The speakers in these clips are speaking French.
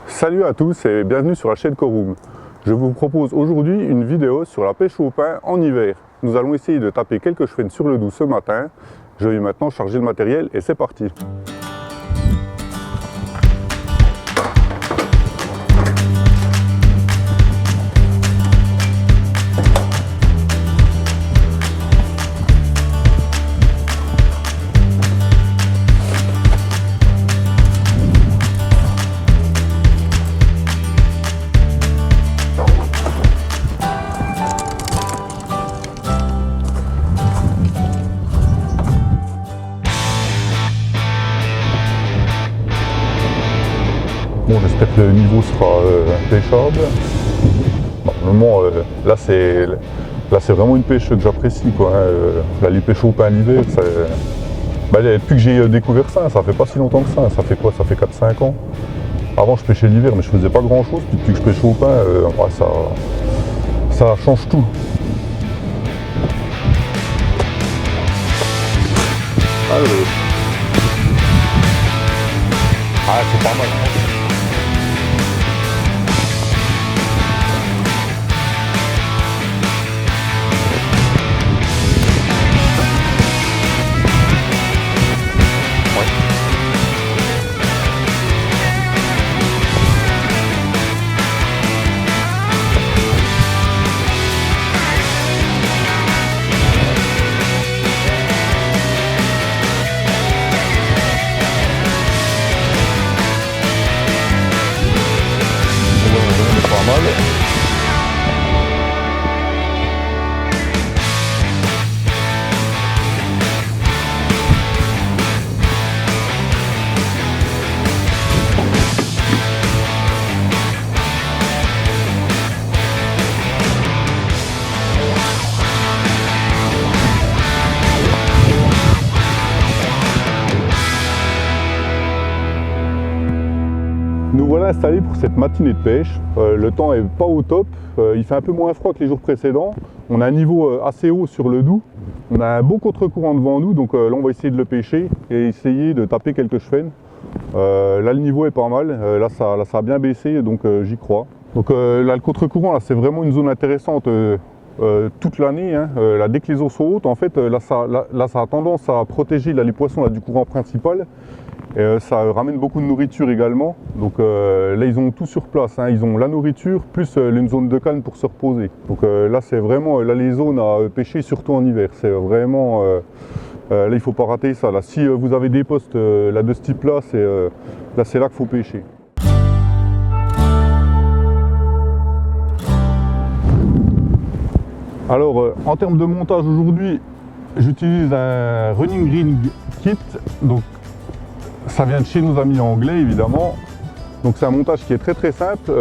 Salut à tous et bienvenue sur la chaîne Corum. Je vous propose aujourd'hui une vidéo sur la pêche au pain en hiver. Nous allons essayer de taper quelques chevesnes sur le Doubs ce matin. Je vais maintenant charger le matériel et c'est parti. Bon, j'espère que le niveau sera pêchable. Bon, normalement, là c'est vraiment une pêche que j'apprécie, quoi. Là, les pêches au pain l'hiver, depuis que j'ai découvert ça fait pas si longtemps que ça. Ça fait quoi? Ça fait 4-5 ans. Avant, je pêchais l'hiver, mais je faisais pas grand chose. Puis depuis que je pêche au pain, ça change tout. C'est pas mal. Nous voilà installés pour cette matinée de pêche. Le temps est pas au top, il fait un peu moins froid que les jours précédents. On a un niveau assez haut sur le Doubs. On a un beau contre-courant devant nous, donc là on va essayer de le pêcher et essayer de taper quelques chevesnes. Là le niveau est pas mal, là ça a bien baissé, donc j'y crois. Donc là le contre-courant, c'est vraiment une zone intéressante toute l'année. Là, dès que les eaux sont hautes, en fait, là ça a tendance à protéger les poissons là, du courant principal. Et ça ramène beaucoup de nourriture également, donc là ils ont tout sur place, ils ont la nourriture plus une zone de calme pour se reposer. Donc là c'est vraiment les zones à pêcher surtout en hiver, c'est vraiment, là il ne faut pas rater ça. Là, si vous avez des postes là, de ce type là, c'est là qu'il faut pêcher. Alors en termes de montage aujourd'hui, j'utilise un running rig kit, donc ça vient de chez nos amis anglais évidemment, donc c'est un montage qui est très simple.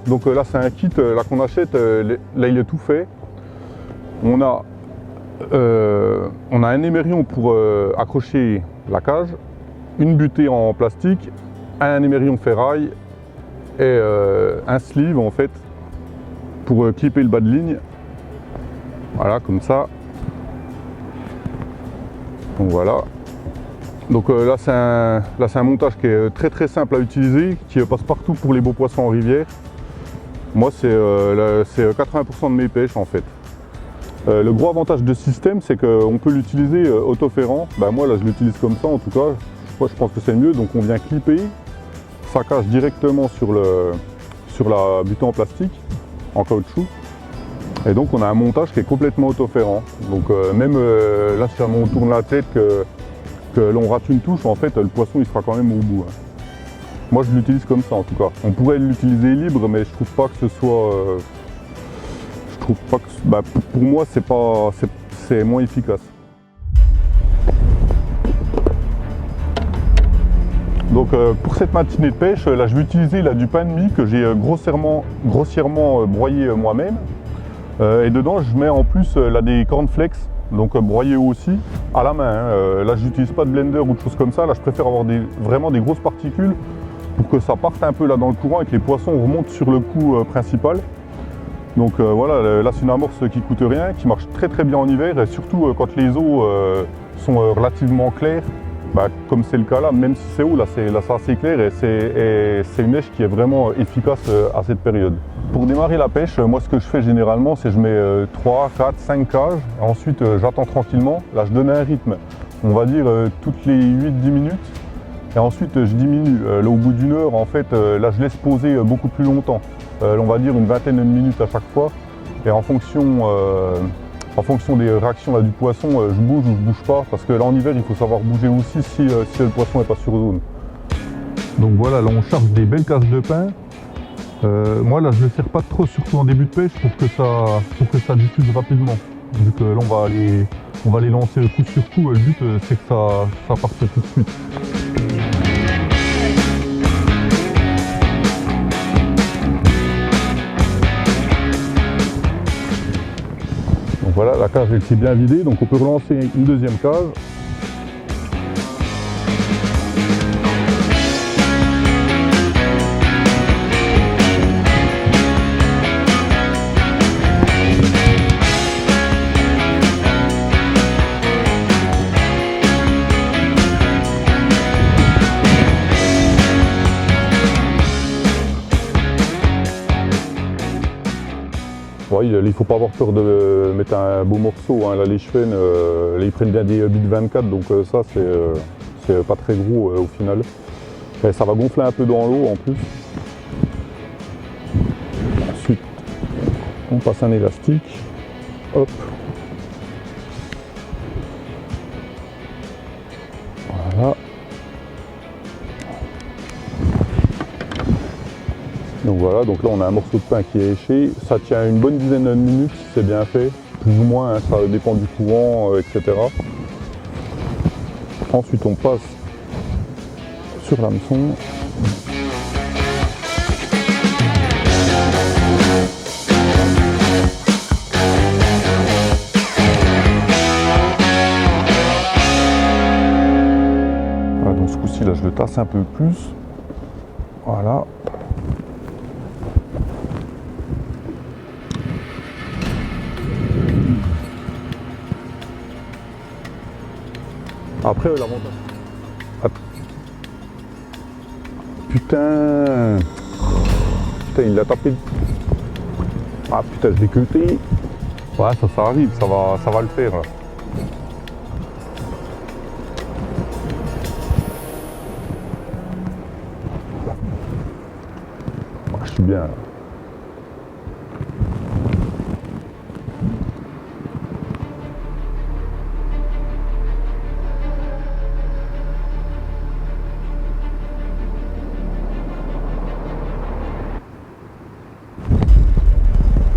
Donc là c'est un kit là qu'on achète, là il est tout fait. On a un émerion pour accrocher la cage, une butée en plastique, un émerion ferraille et un sleeve en fait pour clipper le bas de ligne. Voilà, comme ça. Donc voilà. Donc là c'est un montage qui est très simple à utiliser, qui passe partout pour les beaux poissons en rivière. Moi c'est 80% de mes pêches en fait. Le gros avantage de ce système, c'est qu'on peut l'utiliser autoferrant. Moi là je l'utilise comme ça en tout cas, je pense que c'est mieux. Donc on vient clipper, ça cache directement sur la butée en plastique, en caoutchouc. Et donc on a un montage qui est complètement autoferrant. Donc même là si on tourne la tête, que l'on rate une touche, en fait le poisson il sera quand même au bout. Moi je l'utilise comme ça en tout cas. On pourrait l'utiliser libre, mais je trouve pas que ce soit... pour moi c'est moins efficace. Donc pour cette matinée de pêche, là je vais utiliser du pain de mie que j'ai grossièrement broyé moi-même. Et dedans je mets en plus des cornflakes, donc broyés aussi à la main. Là je n'utilise pas de blender ou de choses comme ça, là je préfère avoir vraiment des grosses particules pour que ça parte un peu là dans le courant et que les poissons remontent sur le coup principal. Donc voilà, là c'est une amorce qui coûte rien, qui marche très bien en hiver et surtout quand les eaux sont relativement claires comme c'est le cas là, même si c'est haut, là c'est assez clair et c'est une neige qui est vraiment efficace à cette période. Pour démarrer la pêche, moi ce que je fais généralement, c'est que je mets 3, 4, 5 cages, ensuite j'attends tranquillement, là je donne un rythme, on va dire toutes les 8-10 minutes, et ensuite je diminue. Là au bout d'une heure, en fait, là je laisse poser beaucoup plus longtemps, on va dire une vingtaine de minutes à chaque fois, et en fonction des réactions là, du poisson, je bouge ou je bouge pas, parce que là en hiver il faut savoir bouger aussi si le poisson n'est pas sur zone. Donc voilà, là on charge des belles cages de pain. Moi là je ne le serre pas trop, surtout en début de pêche, pour que ça diffuse rapidement. Vu que là on va les lancer coup sur coup, le but c'est que ça parte tout de suite. Donc voilà, la cage elle s'est bien vidée, donc on peut relancer une deuxième cage. Ouais, il ne faut pas avoir peur de mettre un beau morceau, hein. Là les chevens, ils prennent bien des bits 24, donc ça c'est pas très gros au final. Et ça va gonfler un peu dans l'eau en plus. Ensuite, on passe un élastique, hop. Voilà. Donc voilà, donc là on a un morceau de pain qui est éché, ça tient une bonne dizaine de minutes si c'est bien fait, plus ou moins, hein, ça dépend du courant, etc. Ensuite on passe sur l'hameçon. Voilà, donc ce coup-ci là je le tasse un peu plus. Voilà. Après l'avantage. Ah. Putain, il l'a tapé. Ah putain, je l'ai culté. Ouais, ça arrive, ça va le faire. Là. Ah, je suis bien. Là.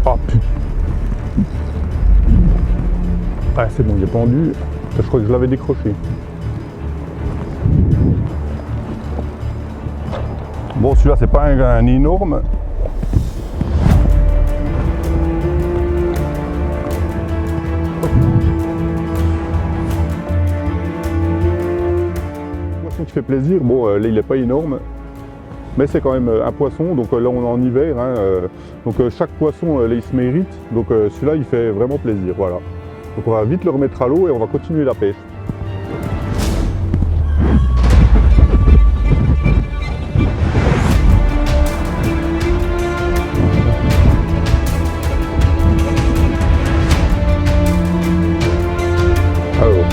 Ah putain. Ah c'est bon, il est pendu. Je crois que je l'avais décroché. Bon, celui-là, c'est pas un énorme. Poisson qui fait plaisir. Bon, là, il n'est pas énorme. Mais c'est quand même un poisson, donc là on est en hiver, hein, donc chaque poisson là, il se mérite, donc celui-là il fait vraiment plaisir, voilà. Donc on va vite le remettre à l'eau et on va continuer la pêche. Alors.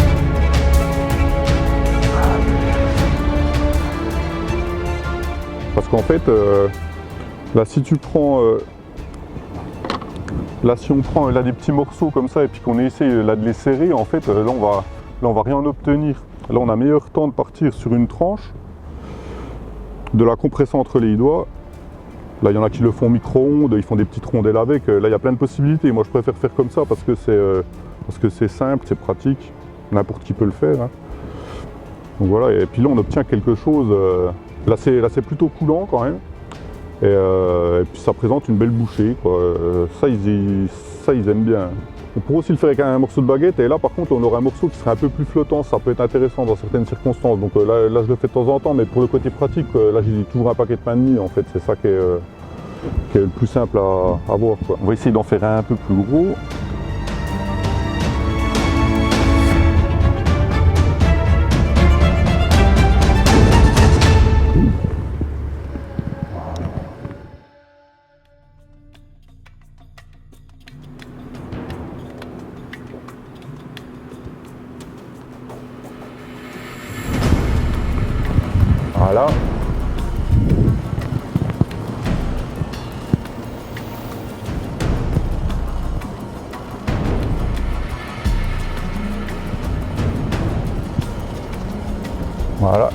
Parce qu'en fait, là si tu prends, là si on prend là des petits morceaux comme ça et puis qu'on essaie là de les serrer, en fait là on va rien obtenir. Là on a meilleur temps de partir sur une tranche, de la compresser entre les doigts. Là il y en a qui le font micro-ondes, ils font des petites rondelles avec. Là il y a plein de possibilités. Moi je préfère faire comme ça parce que c'est simple, c'est pratique, n'importe qui peut le faire. Hein. Donc voilà, et puis là on obtient quelque chose. Là c'est plutôt coulant quand même, et puis ça présente une belle bouchée, quoi. Ça ils aiment bien. On pourrait aussi le faire avec un morceau de baguette, et là par contre on aurait un morceau qui serait un peu plus flottant, ça peut être intéressant dans certaines circonstances. Donc là je le fais de temps en temps, mais pour le côté pratique, là j'ai toujours un paquet de pain de mie en fait, c'est ça qui est le plus simple à voir, quoi. On va essayer d'en faire un peu plus gros.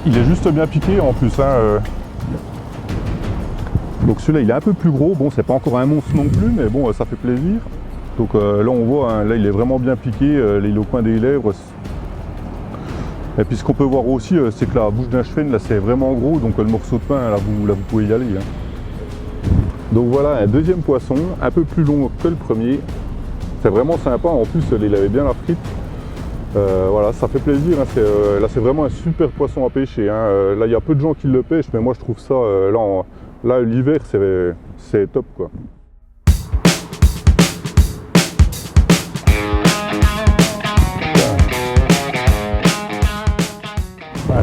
il est juste bien piqué en plus. Hein. Donc celui-là il est un peu plus gros, bon c'est pas encore un monstre non plus, mais bon ça fait plaisir. Donc là on voit, hein, là il est vraiment bien piqué, il est au coin des lèvres. Et puis ce qu'on peut voir aussi, c'est que la bouche d'un chêne là c'est vraiment gros, donc le morceau de pain là vous pouvez y aller. Hein. Donc voilà un deuxième poisson, un peu plus long que le premier. C'est vraiment sympa, en plus il avait bien la frite. Voilà, ça fait plaisir, hein. Là c'est vraiment un super poisson à pêcher. Hein. Là il y a peu de gens qui le pêchent, mais moi je trouve ça, là l'hiver c'est top quoi.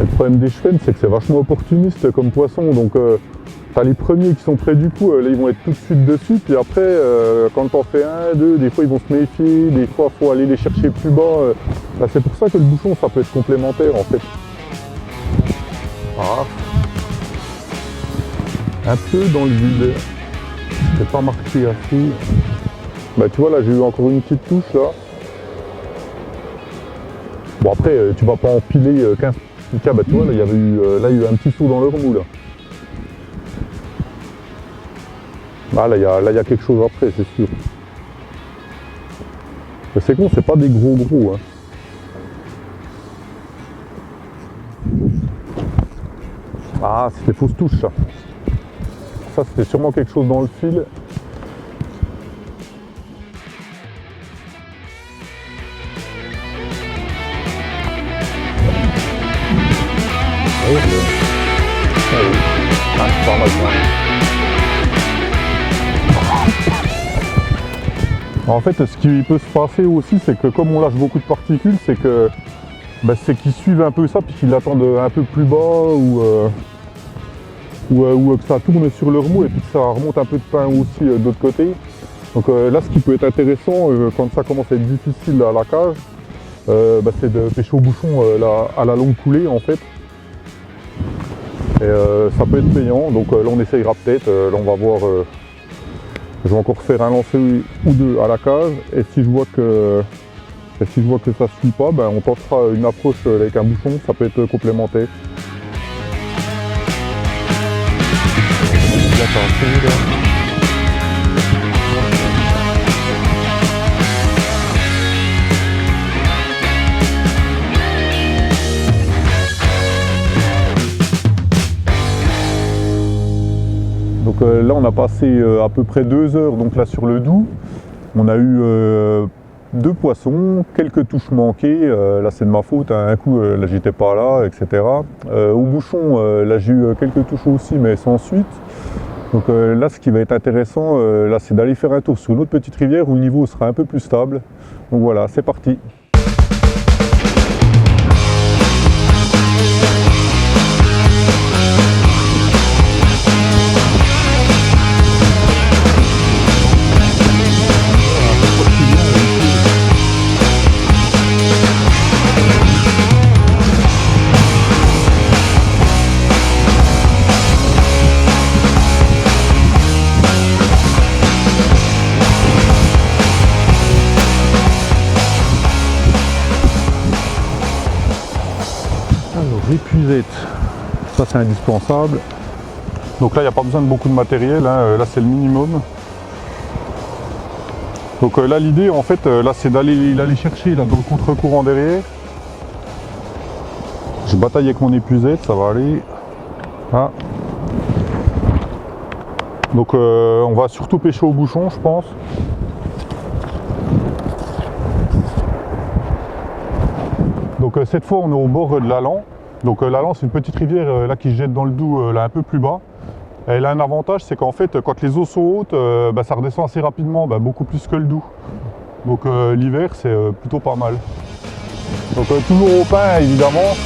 Le problème des chevens, c'est que c'est vachement opportuniste comme poisson, donc les premiers qui sont près du coup, là ils vont être tout de suite dessus, puis après quand t'en fais un, deux, des fois ils vont se méfier, des fois il faut aller les chercher plus bas. C'est pour ça que le bouchon ça peut être complémentaire en fait. Ah. Un peu dans le vide, c'est pas marqué assez. Bah tu vois là j'ai eu encore une petite touche là. Bon après tu vas pas empiler 15 piquets, bah tu vois là il y a eu un petit saut dans le remous là. Ah là il y a quelque chose après c'est sûr. C'est con, c'est pas des gros hein. Ah c'était fausse touche ça. Ça c'était sûrement quelque chose dans le fil. Ah, c'est pas mal ça. En fait, ce qui peut se passer aussi, c'est que comme on lâche beaucoup de particules, c'est que c'est qu'ils suivent un peu ça, puis qu'ils l'attendent un peu plus bas, ou que ça tourne sur le remous, et puis que ça remonte un peu de pain aussi de l'autre côté. Donc là, ce qui peut être intéressant, quand ça commence à être difficile à la cage, c'est de pêcher au bouchon à la longue coulée, en fait. Et ça peut être payant, donc là on essayera peut-être, là on va voir, je vais encore faire un lancer ou deux à la cage, et si je vois que ça ne suit pas, on tentera une approche avec un bouchon, ça peut être complémentaire. Donc là on a passé à peu près 2 heures donc là sur le Doubs. On a eu 2 poissons, quelques touches manquées, là c'est de ma faute, hein. Un coup là j'étais pas là, etc. Au bouchon là j'ai eu quelques touches aussi mais sans suite. Donc là ce qui va être intéressant là c'est d'aller faire un tour sur une autre petite rivière où le niveau sera un peu plus stable. Donc voilà, c'est parti. Épuisette, ça c'est indispensable. Donc là il n'y a pas besoin de beaucoup de matériel, hein. Là c'est le minimum. Donc là l'idée en fait là c'est d'aller chercher là, dans le contre-courant derrière. Je bataille avec mon épuisette, ça va aller. Ah. Donc on va surtout pêcher au bouchon je pense. Donc cette fois on est au bord de l'Allan. Donc l'Allan c'est une petite rivière là qui se jette dans le Doubs là un peu plus bas. Elle a un avantage, c'est qu'en fait quand les eaux sont hautes, ça redescend assez rapidement, beaucoup plus que le Doubs. Donc l'hiver c'est plutôt pas mal. Donc toujours au pain évidemment.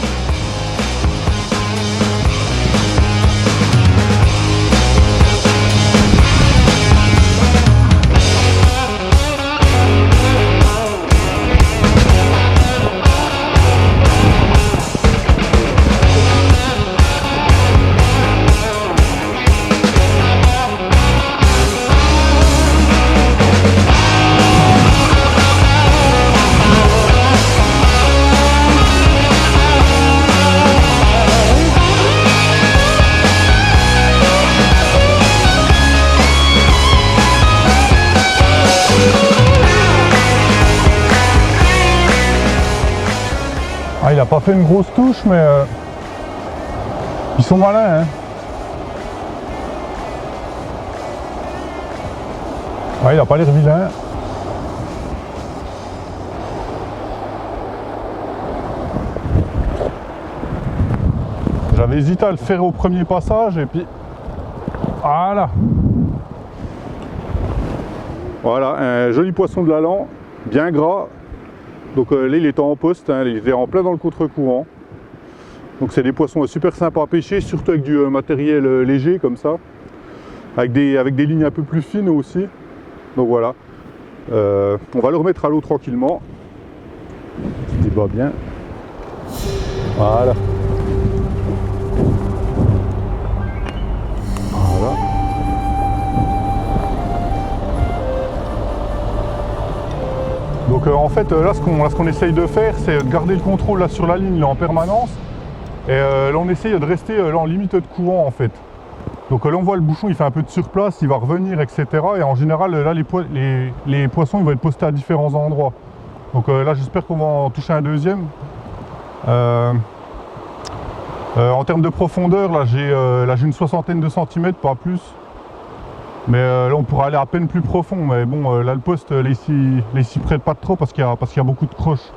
il n'a pas fait une grosse touche, mais ils sont malins. Hein. Ouais, il n'a pas l'air vilain. J'avais hésité à le faire au premier passage et puis voilà. Voilà, un joli poisson de l'Allan, bien gras. Donc là il était en poste, hein, il était en plein dans le contre-courant. Donc c'est des poissons super sympas à pêcher, surtout avec du matériel léger comme ça. Avec des lignes un peu plus fines aussi. Donc voilà. On va le remettre à l'eau tranquillement. Il va bien. Voilà. Voilà. Donc en fait là ce qu'on essaye de faire c'est de garder le contrôle là sur la ligne là, en permanence. Et là on essaye de rester là en limite de courant en fait. Donc là on voit le bouchon il fait un peu de surplace, il va revenir etc. Et en général là les poissons ils vont être postés à différents endroits. Donc là j'espère qu'on va en toucher un deuxième. En termes de profondeur là j'ai une soixantaine de centimètres, pas plus. Mais là on pourra aller à peine plus profond. Mais bon là le poste il s'y prête pas trop parce qu'il y a beaucoup de croches.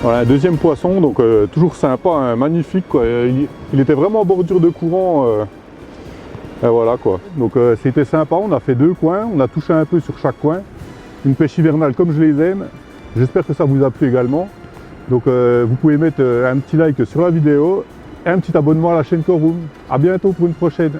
Voilà, un deuxième poisson, donc toujours sympa, hein, magnifique quoi. Il était vraiment en bordure de courant. Et voilà quoi. Donc c'était sympa, on a fait 2 coins, on a touché un peu sur chaque coin. Une pêche hivernale comme je les aime. J'espère que ça vous a plu également. Donc vous pouvez mettre un petit like sur la vidéo et un petit abonnement à la chaîne Corum. A bientôt pour une prochaine.